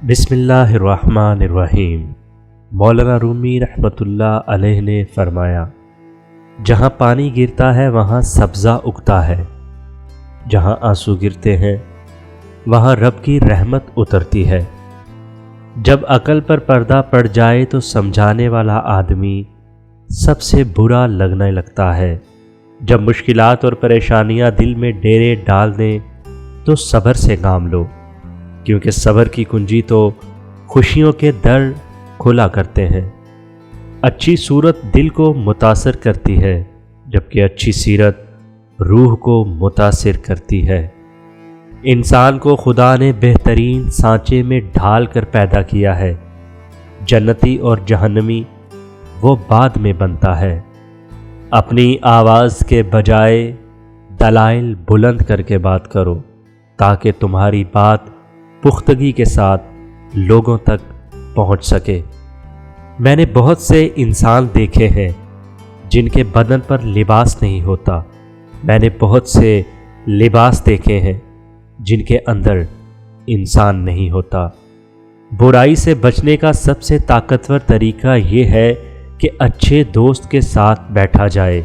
بسم اللہ الرحمن الرحیم۔ مولانا رومی رحمۃ اللہ علیہ نے فرمایا، جہاں پانی گرتا ہے وہاں سبزہ اگتا ہے، جہاں آنسو گرتے ہیں وہاں رب کی رحمت اترتی ہے۔ جب عقل پر پردہ پڑ جائے تو سمجھانے والا آدمی سب سے برا لگنے لگتا ہے۔ جب مشکلات اور پریشانیاں دل میں ڈیرے ڈال دیں تو صبر سے کام لو، کیونکہ صبر کی کنجی تو خوشیوں کے در کھولا کرتے ہیں۔ اچھی صورت دل کو متاثر کرتی ہے، جبکہ اچھی سیرت روح کو متاثر کرتی ہے۔ انسان کو خدا نے بہترین سانچے میں ڈھال کر پیدا کیا ہے، جنتی اور جہنمی وہ بعد میں بنتا ہے۔ اپنی آواز کے بجائے دلائل بلند کر کے بات کرو، تاکہ تمہاری بات پختگی کے ساتھ لوگوں تک پہنچ سکے۔ میں نے بہت سے انسان دیکھے ہیں جن کے بدن پر لباس نہیں ہوتا، میں نے بہت سے لباس دیکھے ہیں جن کے اندر انسان نہیں ہوتا۔ برائی سے بچنے کا سب سے طاقتور طریقہ یہ ہے کہ اچھے دوست کے ساتھ بیٹھا جائے،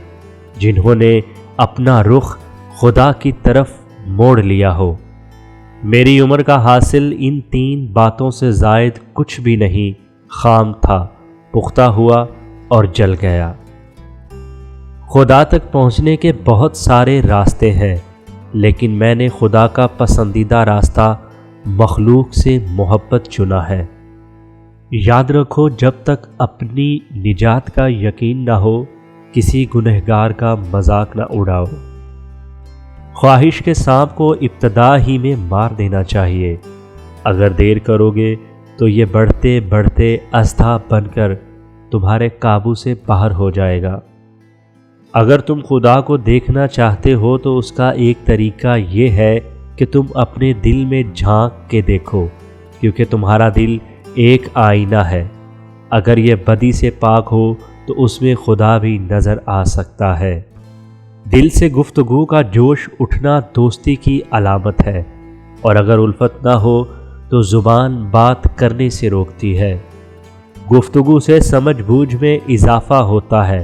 جنہوں نے اپنا رخ خدا کی طرف موڑ لیا ہو۔ میری عمر کا حاصل ان 3 باتوں سے زائد کچھ بھی نہیں، خام تھا، پختہ ہوا اور جل گیا۔ خدا تک پہنچنے کے بہت سارے راستے ہیں، لیکن میں نے خدا کا پسندیدہ راستہ مخلوق سے محبت چنا ہے۔ یاد رکھو، جب تک اپنی نجات کا یقین نہ ہو کسی گنہگار کا مذاق نہ اڑاؤ۔ خواہش کے سانپ کو ابتدا ہی میں مار دینا چاہیے، اگر دیر کرو گے تو یہ بڑھتے بڑھتے اژدھا بن کر تمہارے قابو سے باہر ہو جائے گا۔ اگر تم خدا کو دیکھنا چاہتے ہو تو اس کا ایک طریقہ یہ ہے کہ تم اپنے دل میں جھانک کے دیکھو، کیونکہ تمہارا دل ایک آئینہ ہے۔ اگر یہ بدی سے پاک ہو تو اس میں خدا بھی نظر آ سکتا ہے۔ دل سے گفتگو کا جوش اٹھنا دوستی کی علامت ہے، اور اگر الفت نہ ہو تو زبان بات کرنے سے روکتی ہے۔ گفتگو سے سمجھ بوجھ میں اضافہ ہوتا ہے،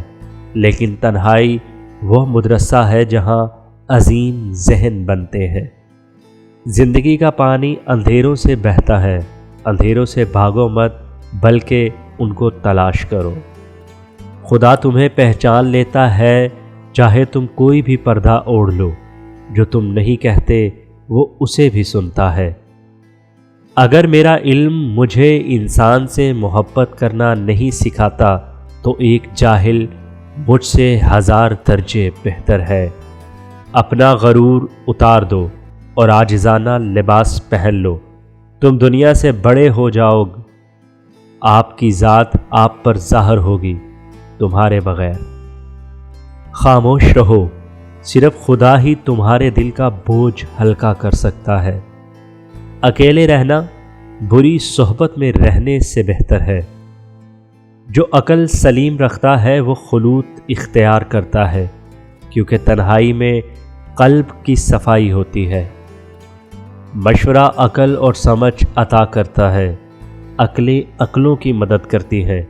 لیکن تنہائی وہ مدرسہ ہے جہاں عظیم ذہن بنتے ہیں۔ زندگی کا پانی اندھیروں سے بہتا ہے، اندھیروں سے بھاگو مت بلکہ ان کو تلاش کرو۔ خدا تمہیں پہچان لیتا ہے، چاہے تم کوئی بھی پردہ اوڑھ لو، جو تم نہیں کہتے وہ اسے بھی سنتا ہے۔ اگر میرا علم مجھے انسان سے محبت کرنا نہیں سکھاتا تو ایک جاہل مجھ سے 1000 درجے بہتر ہے۔ اپنا غرور اتار دو اور عاجزانہ لباس پہن لو، تم دنیا سے بڑے ہو جاؤ، آپ کی ذات آپ پر ظاہر ہوگی تمہارے بغیر۔ خاموش رہو، صرف خدا ہی تمہارے دل کا بوجھ ہلکا کر سکتا ہے۔ اکیلے رہنا بری صحبت میں رہنے سے بہتر ہے۔ جو عقل سلیم رکھتا ہے وہ خلوت اختیار کرتا ہے، کیونکہ تنہائی میں قلب کی صفائی ہوتی ہے۔ مشورہ عقل اور سمجھ عطا کرتا ہے، عقلیں عقلوں کی مدد کرتی ہیں۔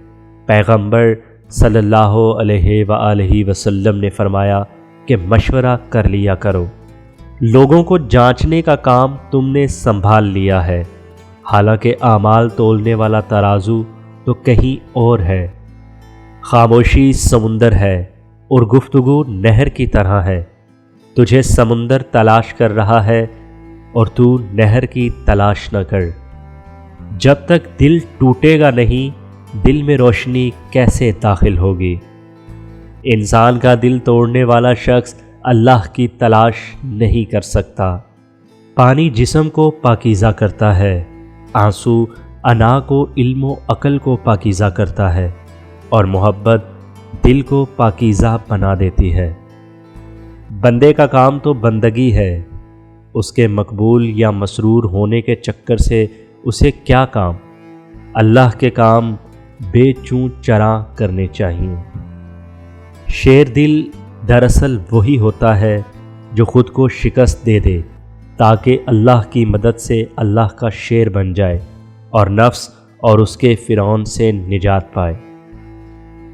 پیغمبر صلی اللہ علیہ وآلہ وسلم نے فرمایا کہ مشورہ کر لیا کرو۔ لوگوں کو جانچنے کا کام تم نے سنبھال لیا ہے، حالانکہ اعمال تولنے والا ترازو تو کہیں اور ہے۔ خاموشی سمندر ہے اور گفتگو نہر کی طرح ہے۔ تجھے سمندر تلاش کر رہا ہے اور تو نہر کی تلاش نہ کر۔ جب تک دل ٹوٹے گا نہیں، دل میں روشنی کیسے داخل ہوگی؟ انسان کا دل توڑنے والا شخص اللہ کی تلاش نہیں کر سکتا۔ پانی جسم کو پاکیزہ کرتا ہے، آنسو انا کو، علم و عقل کو پاکیزہ کرتا ہے، اور محبت دل کو پاکیزہ بنا دیتی ہے۔ بندے کا کام تو بندگی ہے، اس کے مقبول یا مسرور ہونے کے چکر سے اسے کیا کام؟ اللہ کے کام بے چوں چراں کرنے چاہیے۔ شیر دل دراصل وہی ہوتا ہے جو خود کو شکست دے دے تاکہ اللہ کی مدد سے اللہ کا شیر بن جائے۔ اور نفس اور اس کے فرعون سے نجات پائے۔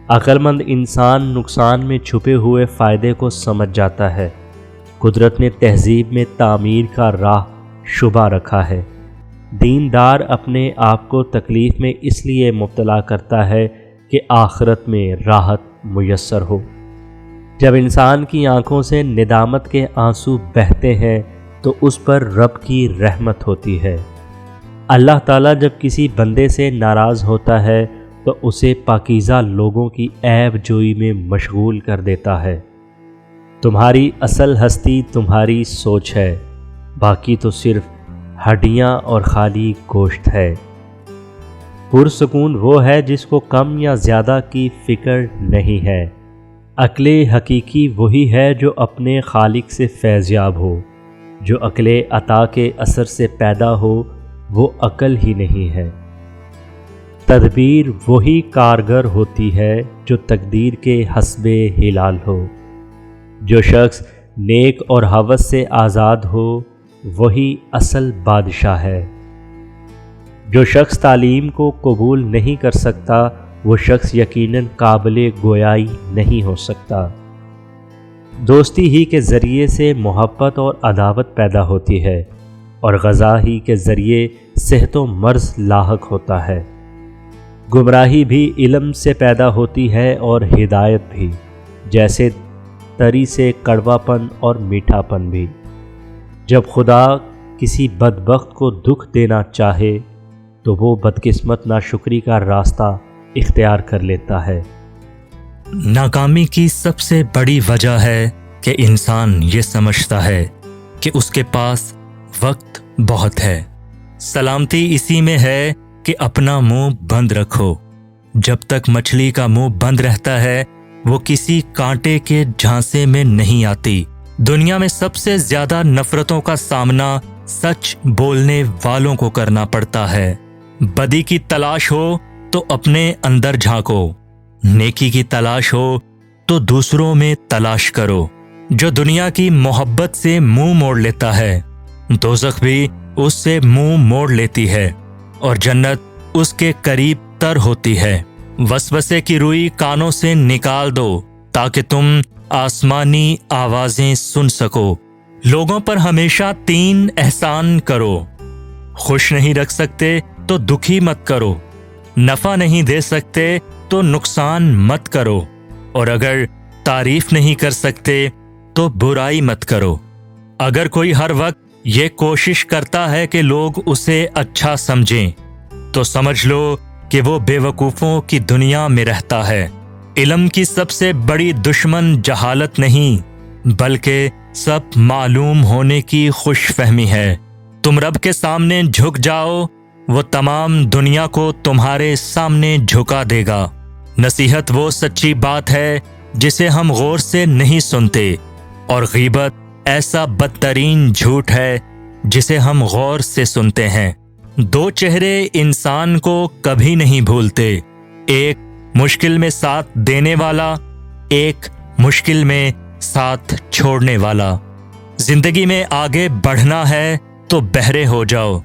عقل مند انسان نقصان میں چھپے ہوئے فائدے کو سمجھ جاتا ہے۔ قدرت نے تہذیب میں تعمیر کا راہ شبہ رکھا ہے۔ دیندار اپنے آپ کو تکلیف میں اس لیے مبتلا کرتا ہے کہ آخرت میں راحت میسر ہو۔ جب انسان کی آنکھوں سے ندامت کے آنسو بہتے ہیں تو اس پر رب کی رحمت ہوتی ہے۔ اللہ تعالیٰ جب کسی بندے سے ناراض ہوتا ہے تو اسے پاکیزہ لوگوں کی عیب جوئی میں مشغول کر دیتا ہے۔ تمہاری اصل ہستی تمہاری سوچ ہے، باقی تو صرف ہڈیاں اور خالی گوشت ہے۔ پرسکون وہ ہے جس کو کم یا زیادہ کی فکر نہیں ہے۔ عقل حقیقی وہی ہے جو اپنے خالق سے فیضیاب ہو۔ جو عقل عطا کے اثر سے پیدا ہو وہ عقل ہی نہیں ہے۔ تدبیر وہی کارگر ہوتی ہے جو تقدیر کے حسب ہلال ہو۔ جو شخص نیک اور ہوس سے آزاد ہو وہی اصل بادشاہ ہے۔ جو شخص تعلیم کو قبول نہیں کر سکتا وہ شخص یقیناً قابل گویائی نہیں ہو سکتا۔ دوستی ہی کے ذریعے سے محبت اور عداوت پیدا ہوتی ہے، اور غذا ہی کے ذریعے صحت و مرض لاحق ہوتا ہے۔ گمراہی بھی علم سے پیدا ہوتی ہے اور ہدایت بھی، جیسے تری سے کڑوا پن اور میٹھا پن بھی۔ جب خدا کسی بدبخت کو دکھ دینا چاہے تو وہ بدقسمت ناشکری کا راستہ اختیار کر لیتا ہے۔ ناکامی کی سب سے بڑی وجہ ہے کہ انسان یہ سمجھتا ہے کہ اس کے پاس وقت بہت ہے۔ سلامتی اسی میں ہے کہ اپنا منہ بند رکھو۔ جب تک مچھلی کا منہ بند رہتا ہے وہ کسی کانٹے کے جھانسے میں نہیں آتی۔ دنیا میں سب سے زیادہ نفرتوں کا سامنا سچ بولنے والوں کو کرنا پڑتا ہے۔ بدی کی تلاش ہو تو اپنے اندر جھانکو، نیکی کی تلاش ہو تو دوسروں میں تلاش کرو۔ جو دنیا کی محبت سے منہ موڑ لیتا ہے دوزخ بھی اس سے منہ موڑ لیتی ہے، اور جنت اس کے قریب تر ہوتی ہے۔ وسوسے کی روئی کانوں سے نکال دو تاکہ تم آسمانی آوازیں سن سکو۔ لوگوں پر ہمیشہ 3 احسان کرو۔ خوش نہیں رکھ سکتے تو دکھی مت کرو، نفع نہیں دے سکتے تو نقصان مت کرو، اور اگر تعریف نہیں کر سکتے تو برائی مت کرو۔ اگر کوئی ہر وقت یہ کوشش کرتا ہے کہ لوگ اسے اچھا سمجھیں تو سمجھ لو کہ وہ بے وقوفوں کی دنیا میں رہتا ہے۔ علم کی سب سے بڑی دشمن جہالت نہیں بلکہ سب معلوم ہونے کی خوش فہمی ہے۔ تم رب کے سامنے جھک جاؤ، وہ تمام دنیا کو تمہارے سامنے جھکا دے گا۔ نصیحت وہ سچی بات ہے جسے ہم غور سے نہیں سنتے، اور غیبت ایسا بدترین جھوٹ ہے جسے ہم غور سے سنتے ہیں۔ 2 چہرے انسان کو کبھی نہیں بھولتے، ایک مشکل میں ساتھ دینے والا، ایک مشکل میں ساتھ چھوڑنے والا۔ زندگی میں آگے بڑھنا ہے تو بہرے ہو جاؤ،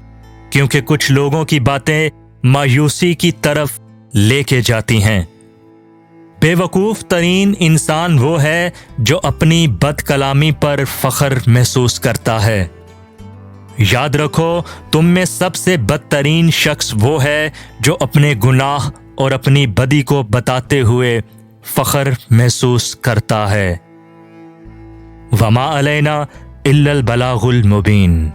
کیونکہ کچھ لوگوں کی باتیں مایوسی کی طرف لے کے جاتی ہیں۔ بے وقوف ترین انسان وہ ہے جو اپنی بد کلامی پر فخر محسوس کرتا ہے۔ یاد رکھو تم میں سب سے بدترین شخص وہ ہے جو اپنے گناہ اور اپنی بدی کو بتاتے ہوئے فخر محسوس کرتا ہے۔ وما علینا الا البلاغ المبین۔